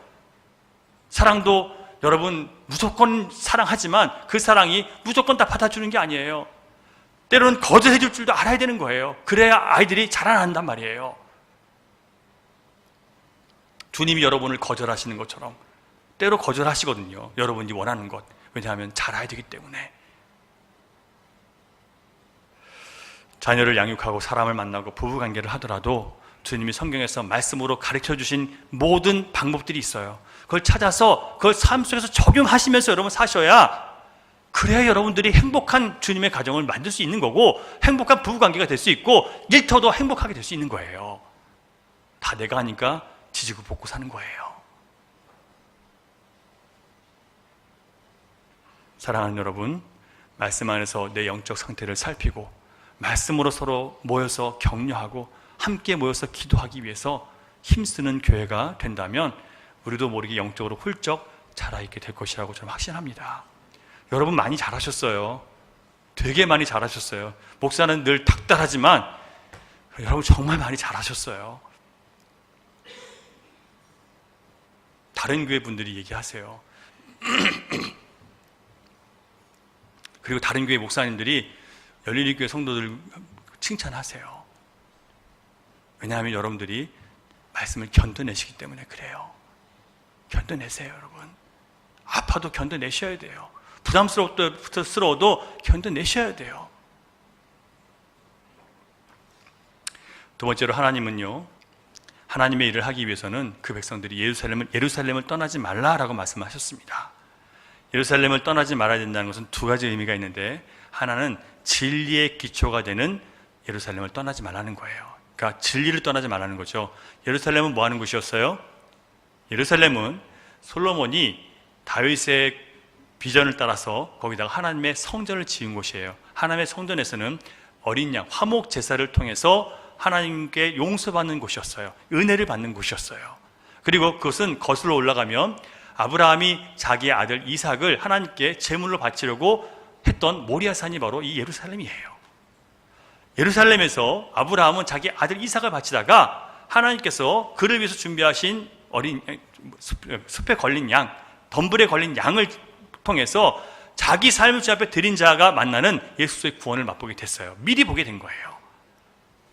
사랑도 여러분 무조건 사랑하지만 그 사랑이 무조건 다 받아주는 게 아니에요. 때로는 거절해 줄 줄도 알아야 되는 거예요. 그래야 아이들이 자라난단 말이에요. 주님이 여러분을 거절하시는 것처럼 때로 거절하시거든요. 여러분이 원하는 것. 왜냐하면 자라야 되기 때문에. 자녀를 양육하고 사람을 만나고 부부관계를 하더라도 주님이 성경에서 말씀으로 가르쳐 주신 모든 방법들이 있어요. 그걸 찾아서 그걸 삶 속에서 적용하시면서 여러분 사셔야, 그래야 여러분들이 행복한 주님의 가정을 만들 수 있는 거고 행복한 부부관계가 될 수 있고 일터도 행복하게 될 수 있는 거예요. 다 내가 하니까 지지고 볶고 사는 거예요. 사랑하는 여러분, 말씀 안에서 내 영적 상태를 살피고 말씀으로 서로 모여서 격려하고 함께 모여서 기도하기 위해서 힘쓰는 교회가 된다면 우리도 모르게 영적으로 훌쩍 자라있게 될 것이라고 저는 확신합니다. 여러분 많이 잘하셨어요. 되게 많이 잘하셨어요. 목사는 늘 닥달하지만 여러분 정말 많이 잘하셨어요. 다른 교회 분들이 얘기하세요. 그리고 다른 교회 목사님들이 열린이교회 성도들 칭찬하세요. 왜냐하면 여러분들이 말씀을 견뎌내시기 때문에 그래요. 견뎌내세요, 여러분. 아파도 견뎌내셔야 돼요. 부담스러워도 견뎌내셔야 돼요. 두 번째로 하나님은요, 하나님의 일을 하기 위해서는 그 백성들이 예루살렘을 떠나지 말라라고 말씀하셨습니다. 예루살렘을 떠나지 말아야 된다는 것은 두 가지 의미가 있는데, 하나는 진리의 기초가 되는 예루살렘을 떠나지 말라는 거예요. 그러니까 진리를 떠나지 말라는 거죠. 예루살렘은 뭐 하는 곳이었어요? 예루살렘은 솔로몬이 다윗의 비전을 따라서 거기다가 하나님의 성전을 지은 곳이에요. 하나님의 성전에서는 어린 양, 화목 제사를 통해서 하나님께 용서받는 곳이었어요. 은혜를 받는 곳이었어요. 그리고 그것은 거슬러 올라가면 아브라함이 자기의 아들 이삭을 하나님께 제물로 바치려고 했던 모리아산이 바로 이 예루살렘이에요. 예루살렘에서 아브라함은 자기 아들 이삭을 바치다가 하나님께서 그를 위해서 준비하신 숲에 걸린 양, 덤불에 걸린 양을 통해서 자기 삶을 주 앞에 드린 자가 만나는 예수의 구원을 맛보게 됐어요. 미리 보게 된 거예요.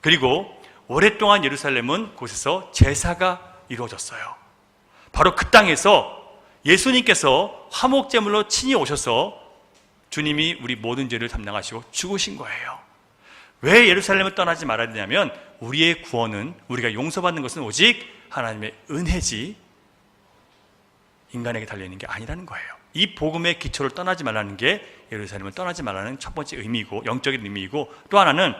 그리고 오랫동안 예루살렘은 곳에서 제사가 이루어졌어요. 바로 그 땅에서 예수님께서 화목제물로 친히 오셔서 주님이 우리 모든 죄를 담당하시고 죽으신 거예요. 왜 예루살렘을 떠나지 말아야 되냐면 우리의 구원은, 우리가 용서받는 것은 오직 하나님의 은혜지 인간에게 달려있는 게 아니라는 거예요. 이 복음의 기초를 떠나지 말라는 게 예루살렘을 떠나지 말라는 첫 번째 의미이고, 영적인 의미이고, 또 하나는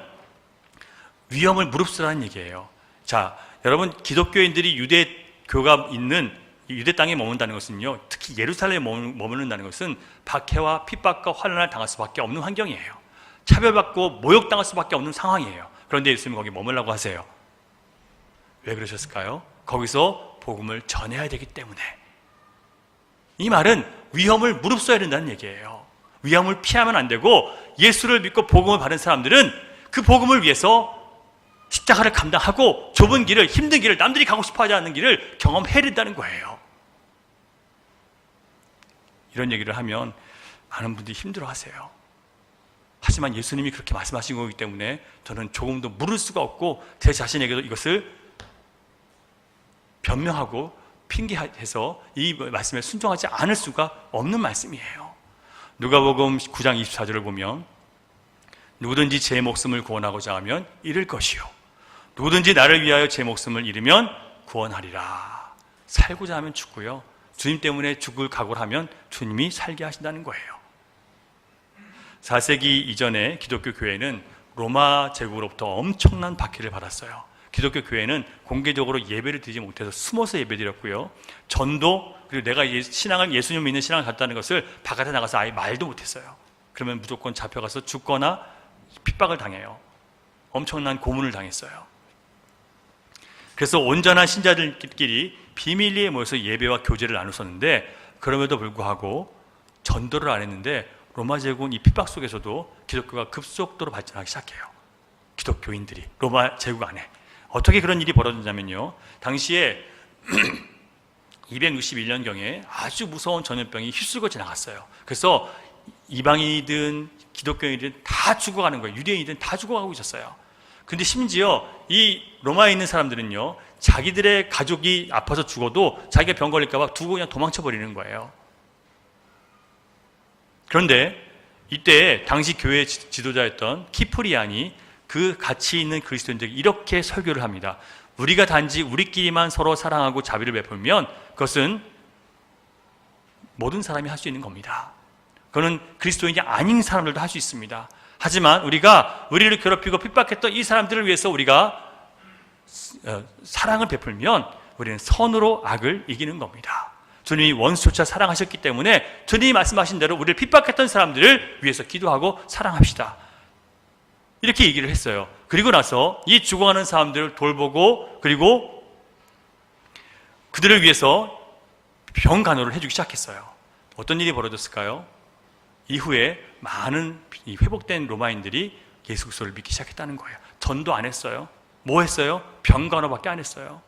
위험을 무릅쓰라는 얘기예요. 자, 여러분, 기독교인들이 유대교가 있는 유대 땅에 머문다는 것은요, 특히 예루살렘에 머무른다는 것은 박해와 핍박과 환난을 당할 수밖에 없는 환경이에요. 차별받고 모욕당할 수밖에 없는 상황이에요. 그런데 예수님은 거기 머물라고 하세요. 왜 그러셨을까요? 거기서 복음을 전해야 되기 때문에. 이 말은 위험을 무릅써야 된다는 얘기예요. 위험을 피하면 안 되고, 예수를 믿고 복음을 받은 사람들은 그 복음을 위해서 십자가를 감당하고 좁은 길을, 힘든 길을, 남들이 가고 싶어하지 않는 길을 경험해야 된다는 거예요. 이런 얘기를 하면 많은 분들이 힘들어하세요. 하지만 예수님이 그렇게 말씀하신 거기 때문에 저는 조금도 물을 수가 없고 제 자신에게도 이것을 변명하고 핑계해서 이 말씀에 순종하지 않을 수가 없는 말씀이에요. 누가복음 9장 24절을 보면 누구든지 제 목숨을 구원하고자 하면 잃을 것이요, 누구든지 나를 위하여 제 목숨을 잃으면 구원하리라. 살고자 하면 죽고요, 주님 때문에 죽을 각오를 하면 주님이 살게 하신다는 거예요. 4세기 이전에 기독교 교회는 로마 제국으로부터 엄청난 박해를 받았어요. 기독교 교회는 공개적으로 예배를 드리지 못해서 숨어서 예배드렸고요, 전도, 그리고 내가 신앙을, 예수님 믿는 신앙을 갖다는 것을 바깥에 나가서 아예 말도 못했어요. 그러면 무조건 잡혀가서 죽거나 핍박을 당해요. 엄청난 고문을 당했어요. 그래서 온전한 신자들끼리 비밀리에 모여서 예배와 교제를 나눴었는데, 그럼에도 불구하고 전도를 안 했는데 로마 제국은 이 핍박 속에서도 기독교가 급속도로 발전하기 시작해요. 기독교인들이 로마 제국 안에. 어떻게 그런 일이 벌어졌냐면요, 당시에 261년경에 아주 무서운 전염병이 휩쓸고 지나갔어요. 그래서 이방인이든 기독교인이든 다 죽어가는 거예요. 유대인이든 다 죽어가고 있었어요. 근데 심지어 이 로마에 있는 사람들은요, 자기들의 가족이 아파서 죽어도 자기가 병 걸릴까 봐 두고 그냥 도망쳐 버리는 거예요. 그런데 이때 당시 교회 지도자였던 키프리안이 그 가치 있는 그리스도인들에게 이렇게 설교를 합니다. 우리가 단지 우리끼리만 서로 사랑하고 자비를 베풀면 그것은 모든 사람이 할 수 있는 겁니다. 그거는 그리스도인이 아닌 사람들도 할 수 있습니다. 하지만 우리가 우리를 괴롭히고 핍박했던 이 사람들을 위해서 우리가 사랑을 베풀면 우리는 선으로 악을 이기는 겁니다. 주님이 원수조차 사랑하셨기 때문에 주님이 말씀하신 대로 우리를 핍박했던 사람들을 위해서 기도하고 사랑합시다. 이렇게 얘기를 했어요. 그리고 나서 이 죽어가는 사람들을 돌보고 그리고 그들을 위해서 병 간호를 해주기 시작했어요. 어떤 일이 벌어졌을까요? 이후에 많은 이 회복된 로마인들이 예수 그리스도를 믿기 시작했다는 거예요. 전도 안 했어요. 뭐 했어요? 병 간호밖에 안 했어요.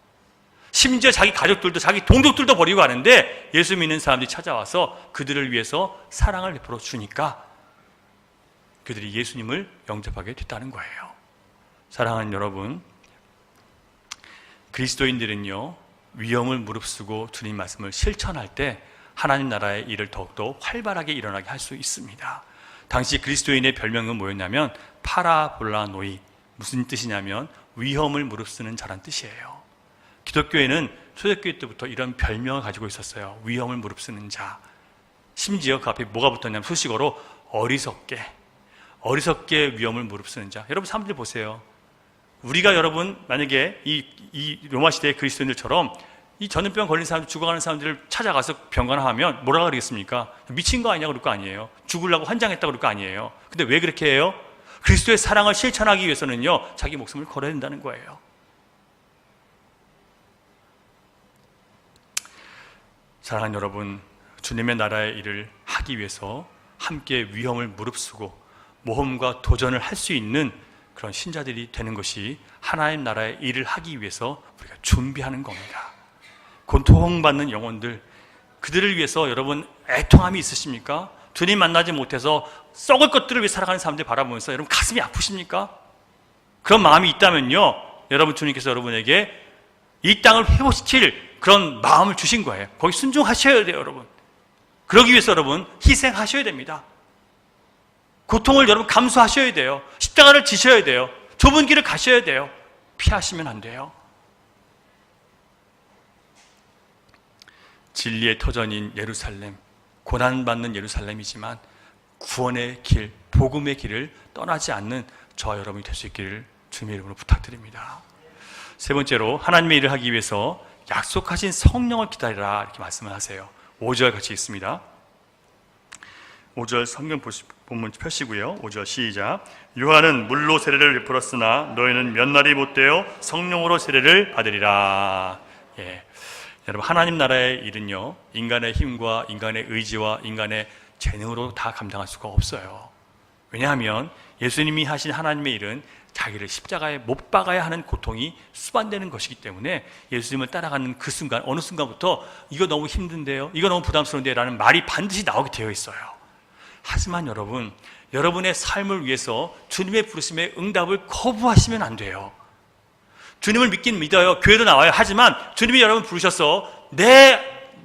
심지어 자기 가족들도 자기 동족들도 버리고 가는데 예수 믿는 사람들이 찾아와서 그들을 위해서 사랑을 베풀어 주니까 그들이 예수님을 영접하게 됐다는 거예요. 사랑하는 여러분, 그리스도인들은요 위험을 무릅쓰고 주님 말씀을 실천할 때 하나님 나라의 일을 더욱더 활발하게 일어나게 할 수 있습니다. 당시 그리스도인의 별명은 뭐였냐면 파라볼라노이, 무슨 뜻이냐면 위험을 무릅쓰는 자란 뜻이에요. 기독교회는 초대교회 때부터 이런 별명을 가지고 있었어요. 위험을 무릅쓰는 자. 심지어 그 앞에 뭐가 붙었냐면 수식어로 어리석게 위험을 무릅쓰는 자. 여러분 사람들 보세요. 우리가 여러분 만약에 이 로마 시대의 그리스도인들처럼 이 전염병 걸린 사람들, 죽어가는 사람들을 찾아가서 병간호하면 뭐라 그러겠습니까? 미친 거 아니냐 그럴 거 아니에요. 죽으려고 환장했다 그럴 거 아니에요. 근데 왜 그렇게 해요? 그리스도의 사랑을 실천하기 위해서는요 자기 목숨을 걸어야 된다는 거예요. 사랑하는 여러분, 주님의 나라의 일을 하기 위해서 함께 위험을 무릅쓰고 모험과 도전을 할 수 있는 그런 신자들이 되는 것이 하나님 나라의 일을 하기 위해서 우리가 준비하는 겁니다. 고통받는 영혼들, 그들을 위해서 여러분 애통함이 있으십니까? 주님 만나지 못해서 썩을 것들을 위해 살아가는 사람들 바라보면서 여러분 가슴이 아프십니까? 그런 마음이 있다면요 여러분 주님께서 여러분에게 이 땅을 회복시킬 그런 마음을 주신 거예요. 거기 순종하셔야 돼요, 여러분. 그러기 위해서 여러분 희생하셔야 됩니다. 고통을 여러분 감수하셔야 돼요. 십자가를 지셔야 돼요. 좁은 길을 가셔야 돼요. 피하시면 안 돼요. 진리의 터전인 예루살렘, 고난받는 예루살렘이지만 구원의 길, 복음의 길을 떠나지 않는 저와 여러분이 될 수 있기를 주님의 이름으로 부탁드립니다. 세 번째로 하나님의 일을 하기 위해서 약속하신 성령을 기다리라 이렇게 말씀을 하세요. 5절 같이 읽습니다. 5절 성경 본문 펴시고요. 5절 시작. 요한은 물로 세례를 베풀었으나 너희는 몇 날이 못되어 성령으로 세례를 받으리라. 예. 여러분 하나님 나라의 일은요 인간의 힘과 인간의 의지와 인간의 재능으로 다 감당할 수가 없어요. 왜냐하면 예수님이 하신 하나님의 일은 자기를 십자가에 못 박아야 하는 고통이 수반되는 것이기 때문에 예수님을 따라가는 그 순간 어느 순간부터 이거 너무 힘든데요, 이거 너무 부담스러운데요 라는 말이 반드시 나오게 되어 있어요. 하지만 여러분, 여러분의 삶을 위해서 주님의 부르심에 응답을 거부하시면 안 돼요. 주님을 믿긴 믿어요. 교회도 나와요. 하지만 주님이 여러분 부르셔서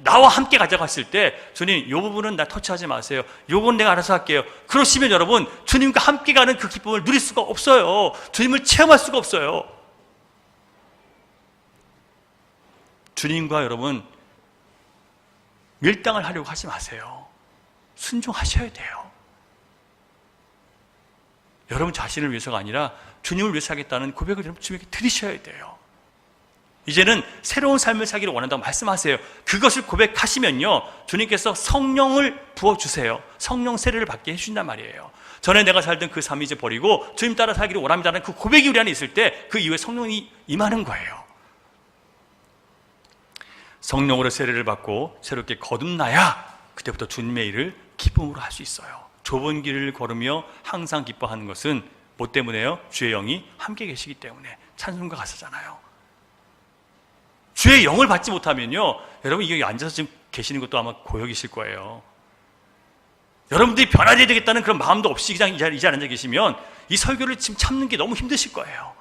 나와 함께 가자고 했을 때 주님 이 부분은 나 터치하지 마세요. 요건 내가 알아서 할게요. 그러시면 여러분 주님과 함께 가는 그 기쁨을 누릴 수가 없어요. 주님을 체험할 수가 없어요. 주님과 여러분 밀당을 하려고 하지 마세요. 순종하셔야 돼요. 여러분 자신을 위해서가 아니라 주님을 위해서 하겠다는 고백을 여러분 주님에게 드리셔야 돼요. 이제는 새로운 삶을 살기를 원한다고 말씀하세요. 그것을 고백하시면요 주님께서 성령을 부어주세요. 성령 세례를 받게 해주신단 말이에요. 전에 내가 살던 그 삶을 이제 버리고 주님 따라 살기를 원합니다는 그 고백이 우리 안에 있을 때 그 이후에 성령이 임하는 거예요. 성령으로 세례를 받고 새롭게 거듭나야 그때부터 주님의 일을 기쁨으로 할 수 있어요. 좁은 길을 걸으며 항상 기뻐하는 것은 뭐 때문에요? 주의 영이 함께 계시기 때문에. 찬송가 가사잖아요. 주의 영을 받지 못하면요 여러분 이게 앉아서 지금 계시는 것도 아마 고역이실 거예요. 여러분들이 변화되어야 되겠다는 그런 마음도 없이 그냥 이 자리에 앉아 계시면 이 설교를 지금 참는 게 너무 힘드실 거예요.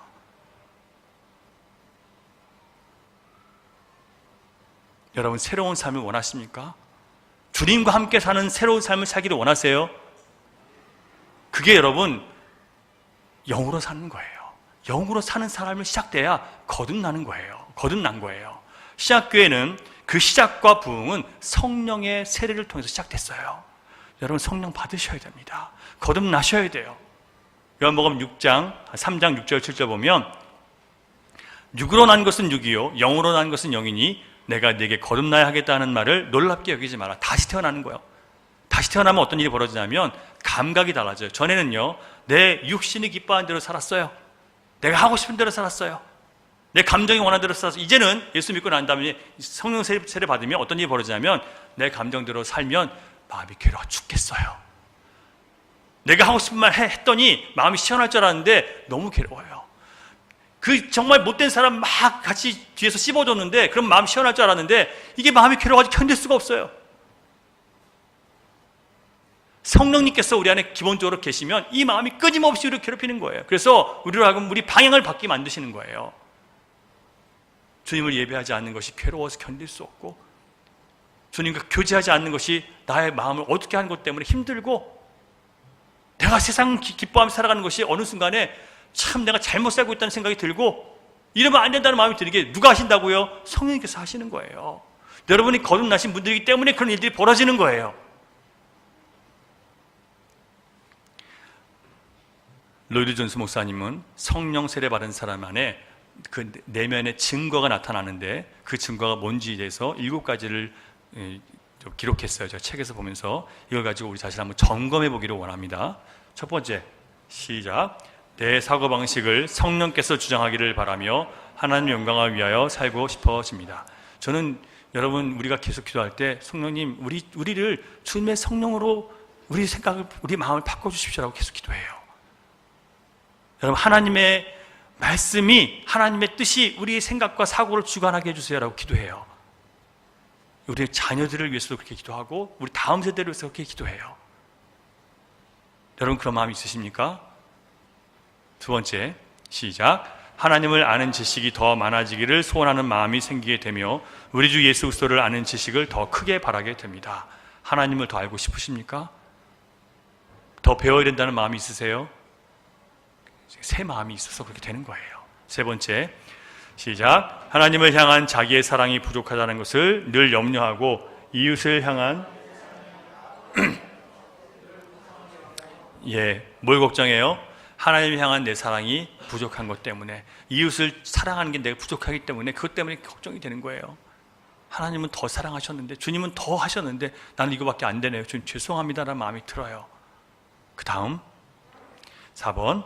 여러분 새로운 삶을 원하십니까? 주님과 함께 사는 새로운 삶을 살기를 원하세요? 그게 여러분 영으로 사는 거예요. 영으로 사는 삶을 시작돼야 거듭난 거예요. 시작교회는 그 시작과 부흥은 성령의 세례를 통해서 시작됐어요. 여러분 성령 받으셔야 됩니다. 거듭나셔야 돼요. 요한복음 3장 6절 7절 보면 육으로 난 것은 육이요 영으로 난 것은 영이니 내가 네게 거듭나야 하겠다는 말을 놀랍게 여기지 마라. 다시 태어나는 거예요. 다시 태어나면 어떤 일이 벌어지냐면 감각이 달라져요. 전에는요 내 육신이 기뻐하는 대로 살았어요. 내가 하고 싶은 대로 살았어요. 내 감정이 원하는 대로 살았어요. 이제는 예수 믿고 난 다음에 성령 세례 받으면 어떤 일이 벌어지냐면 내 감정대로 살면 마음이 괴로워 죽겠어요. 내가 하고 싶은 말 했더니 마음이 시원할 줄 알았는데 너무 괴로워요. 그 정말 못된 사람 막 같이 뒤에서 씹어줬는데 그럼 마음 시원할 줄 알았는데 이게 마음이 괴로워가지고 견딜 수가 없어요. 성령님께서 우리 안에 기본적으로 계시면 이 마음이 끊임없이 우리를 괴롭히는 거예요. 그래서 우리로 하여금 우리 방향을 바뀌게 만드시는 거예요. 주님을 예배하지 않는 것이 괴로워서 견딜 수 없고 주님과 교제하지 않는 것이 나의 마음을 어둡게 하는 것 때문에 힘들고 내가 세상 기뻐하며 살아가는 것이 어느 순간에 참 내가 잘못 살고 있다는 생각이 들고 이러면 안 된다는 마음이 들게 누가 하신다고요? 성령님께서 하시는 거예요. 여러분이 거듭나신 분들이기 때문에 그런 일들이 벌어지는 거예요. 로이드 존스 목사님은 성령 세례 받은 사람 안에 그 내면의 증거가 나타나는데 그 증거가 뭔지에 대해서 7가지를 기록했어요. 제가 책에서 보면서 이걸 가지고 우리 자신을 한번 점검해 보기를 원합니다. 첫 번째, 시작. 내 사고방식을 성령께서 주장하기를 바라며 하나님 영광을 위하여 살고 싶어집니다. 저는 여러분 우리가 계속 기도할 때 성령님 우리를 주님의 성령으로 우리 생각을 우리 마음을 바꿔주십시오라고 계속 기도해요. 여러분 하나님의 말씀이 하나님의 뜻이 우리의 생각과 사고를 주관하게 해주세요라고 기도해요. 우리 자녀들을 위해서도 그렇게 기도하고 우리 다음 세대를 위해서 그렇게 기도해요. 여러분 그런 마음이 있으십니까? 두 번째, 시작. 하나님을 아는 지식이 더 많아지기를 소원하는 마음이 생기게 되며 우리 주 예수 그리스도를 아는 지식을 더 크게 바라게 됩니다. 하나님을 더 알고 싶으십니까? 더 배워야 된다는 마음이 있으세요? 새 마음이 있어서 그렇게 되는 거예요. 세 번째, 시작. 하나님을 향한 자기의 사랑이 부족하다는 것을 늘 염려하고 이웃을 향한 뭘 걱정해요? 하나님을 향한 내 사랑이 부족한 것 때문에 이웃을 사랑하는 게 내가 부족하기 때문에 그것 때문에 걱정이 되는 거예요. 하나님은 더 사랑하셨는데 주님은 더 하셨는데 나는 이거밖에 안 되네요. 주님 죄송합니다라는 마음이 들어요. 그 다음 4번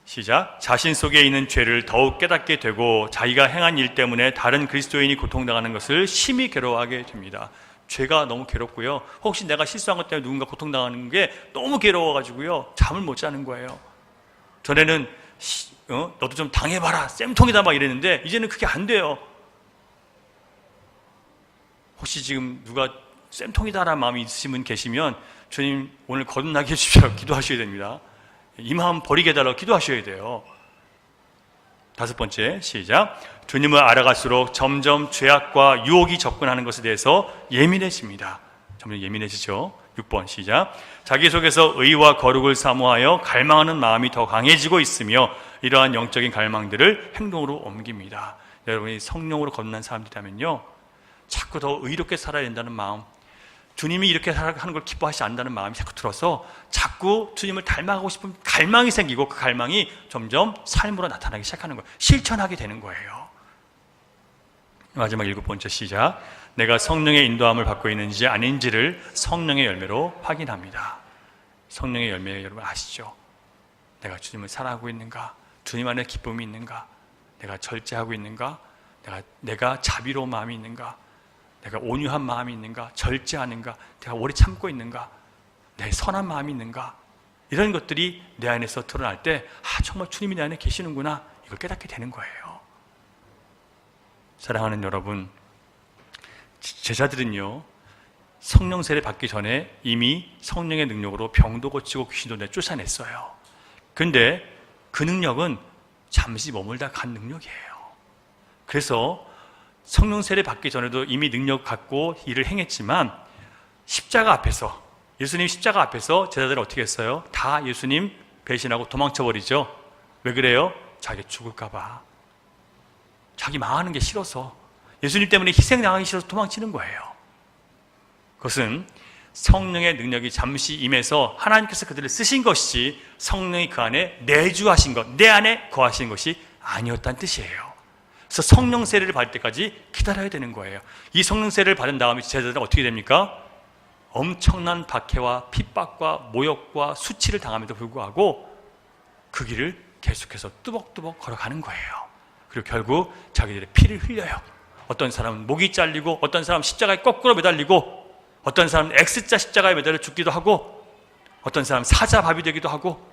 시작. 자신 속에 있는 죄를 더욱 깨닫게 되고 자기가 행한 일 때문에 다른 그리스도인이 고통당하는 것을 심히 괴로워하게 됩니다. 죄가 너무 괴롭고요. 혹시 내가 실수한 것 때문에 누군가 고통당하는 게 너무 괴로워가지고요. 잠을 못 자는 거예요. 전에는 너도 좀 당해봐라 쌤통이다 막 이랬는데 이제는 그게 안 돼요. 혹시 지금 누가 쌤통이다라는 마음이 있으신 분 계시면 주님 오늘 거듭나게 해주십시오 기도하셔야 됩니다. 이 마음 버리게 해달라고 기도하셔야 돼요. 다섯 번째 시작. 주님을 알아갈수록 점점 죄악과 유혹이 접근하는 것에 대해서 예민해집니다. 점점 예민해지죠. 6번 시작. 자기 속에서 의와 거룩을 사모하여 갈망하는 마음이 더 강해지고 있으며 이러한 영적인 갈망들을 행동으로 옮깁니다. 여러분이 성령으로 거듭난 사람들이라면요 자꾸 더 의롭게 살아야 된다는 마음, 주님이 이렇게 하는 걸 기뻐하시지 않는다는 마음이 자꾸 들어서 자꾸 주님을 닮아가고 싶은 갈망이 생기고 그 갈망이 점점 삶으로 나타나기 시작하는 거예요. 실천하게 되는 거예요. 마지막 7번째 시작. 내가 성령의 인도함을 받고 있는지 아닌지를 성령의 열매로 확인합니다. 성령의 열매 여러분 아시죠? 내가 주님을 사랑하고 있는가? 주님 안에 기쁨이 있는가? 내가 절제하고 있는가? 내가 자비로운 마음이 있는가? 내가 온유한 마음이 있는가? 절제하는가? 내가 오래 참고 있는가? 내 선한 마음이 있는가? 이런 것들이 내 안에서 드러날 때 정말 주님이 내 안에 계시는구나 이걸 깨닫게 되는 거예요. 사랑하는 여러분, 제자들은요 성령 세례 받기 전에 이미 성령의 능력으로 병도 고치고 귀신도 쫓아냈어요. 그런데 그 능력은 잠시 머물다 간 능력이에요. 그래서 성령 세례 받기 전에도 이미 능력 갖고 일을 행했지만 십자가 앞에서 예수님 십자가 앞에서 제자들은 어떻게 했어요? 다 예수님 배신하고 도망쳐버리죠. 왜 그래요? 자기 죽을까 봐. 자기 망하는 게 싫어서 예수님 때문에 희생당하기 싫어서 도망치는 거예요. 그것은 성령의 능력이 잠시 임해서 하나님께서 그들을 쓰신 것이지 성령이 그 안에 내주하신 것, 내 안에 거하신 것이 아니었다는 뜻이에요. 그래서 성령 세례를 받을 때까지 기다려야 되는 거예요. 이 성령 세례를 받은 다음에 제자들은 어떻게 됩니까? 엄청난 박해와 핍박과 모욕과 수치를 당함에도 불구하고 그 길을 계속해서 뚜벅뚜벅 걸어가는 거예요. 그리고 결국 자기들의 피를 흘려요. 어떤 사람은 목이 잘리고, 어떤 사람은 십자가에 거꾸로 매달리고, 어떤 사람은 X자 십자가에 매달려 죽기도 하고, 어떤 사람은 사자밥이 되기도 하고.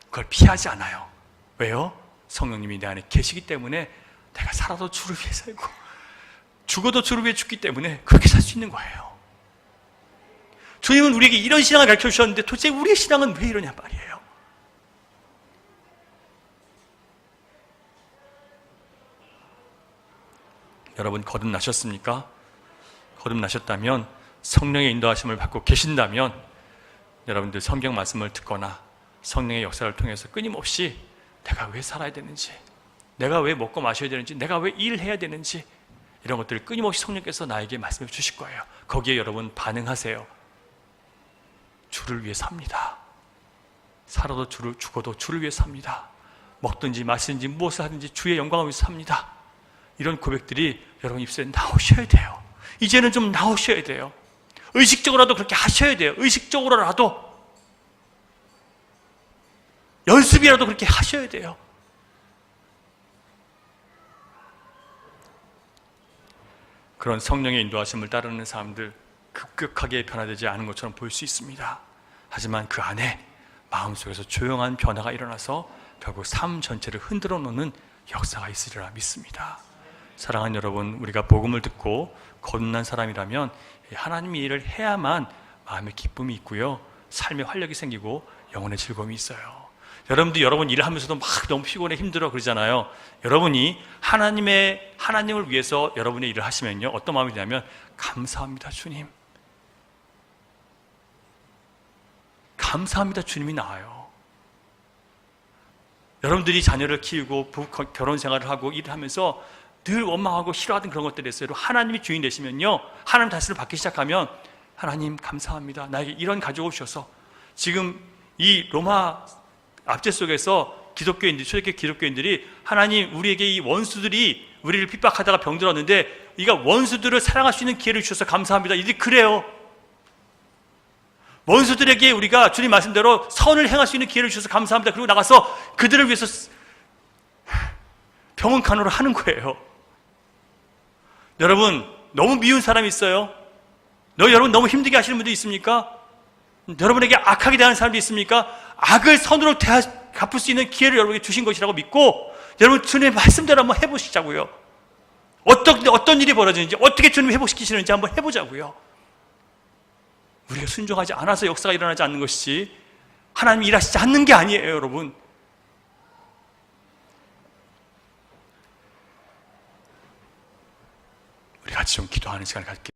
그걸 피하지 않아요. 왜요? 성령님이 내 안에 계시기 때문에 내가 살아도 주를 위해 살고 죽어도 주를 위해 죽기 때문에 그렇게 살 수 있는 거예요. 주님은 우리에게 이런 신앙을 가르쳐 주셨는데 도대체 우리의 신앙은 왜 이러냐 말이에요. 여러분 거듭나셨습니까? 거듭나셨다면, 성령의 인도하심을 받고 계신다면 여러분들 성경 말씀을 듣거나 성령의 역사를 통해서 끊임없이 내가 왜 살아야 되는지, 내가 왜 먹고 마셔야 되는지, 내가 왜 일해야 되는지, 이런 것들을 끊임없이 성령께서 나에게 말씀해 주실 거예요. 거기에 여러분 반응하세요. 주를 위해 삽니다. 살아도 주를, 죽어도 주를 위해 삽니다. 먹든지 마시든지 무엇을 하든지 주의 영광을 위해 삽니다. 이런 고백들이 여러분 입술에 나오셔야 돼요. 이제는 좀 나오셔야 돼요. 의식적으로라도 그렇게 하셔야 돼요. 의식적으로라도, 연습이라도 그렇게 하셔야 돼요. 그런 성령의 인도하심을 따르는 사람들 급격하게 변화되지 않은 것처럼 보일 수 있습니다. 하지만 그 안에 마음속에서 조용한 변화가 일어나서 결국 삶 전체를 흔들어 놓는 역사가 있으리라 믿습니다. 사랑하는 여러분, 우리가 복음을 듣고 거듭난 사람이라면 하나님의 일을 해야만 마음의 기쁨이 있고요, 삶의 활력이 생기고 영혼의 즐거움이 있어요. 여러분도 여러분 일을 하면서도 막 너무 피곤해 힘들어 그러잖아요. 여러분이 하나님을 위해서 여러분의 일을 하시면요, 어떤 마음이 드냐면 감사합니다 주님, 감사합니다 주님이 나와요. 여러분들이 자녀를 키우고 결혼 생활을 하고 일을 하면서 늘 원망하고 싫어하던 그런 것들에 있어요. 하나님이 주인 되시면요, 하나님 다스림을 받기 시작하면 하나님 감사합니다, 나에게 이런 가족을 주셔서. 지금 이 로마 압제 속에서 기독교인들, 초대교회 기독교인들이 하나님, 우리에게 이 원수들이 우리를 핍박하다가 병들었는데 이가 원수들을 사랑할 수 있는 기회를 주셔서 감사합니다. 이들이 그래요. 원수들에게 우리가 주님 말씀대로 선을 행할 수 있는 기회를 주셔서 감사합니다. 그리고 나가서 그들을 위해서 병원 간호를 하는 거예요. 여러분, 너무 미운 사람이 있어요? 여러분 너무 힘들게 하시는 분도 있습니까? 여러분에게 악하게 대하는 사람도 있습니까? 악을 선으로 갚을 수 있는 기회를 여러분에게 주신 것이라고 믿고 여러분 주님의 말씀대로 한번 해보시자고요. 어떤 일이 벌어지는지, 어떻게 주님이 회복시키시는지 한번 해보자고요. 우리가 순종하지 않아서 역사가 일어나지 않는 것이지 하나님이 일하시지 않는 게 아니에요. 여러분, 우리 같이 좀 기도하는 시간을 갖게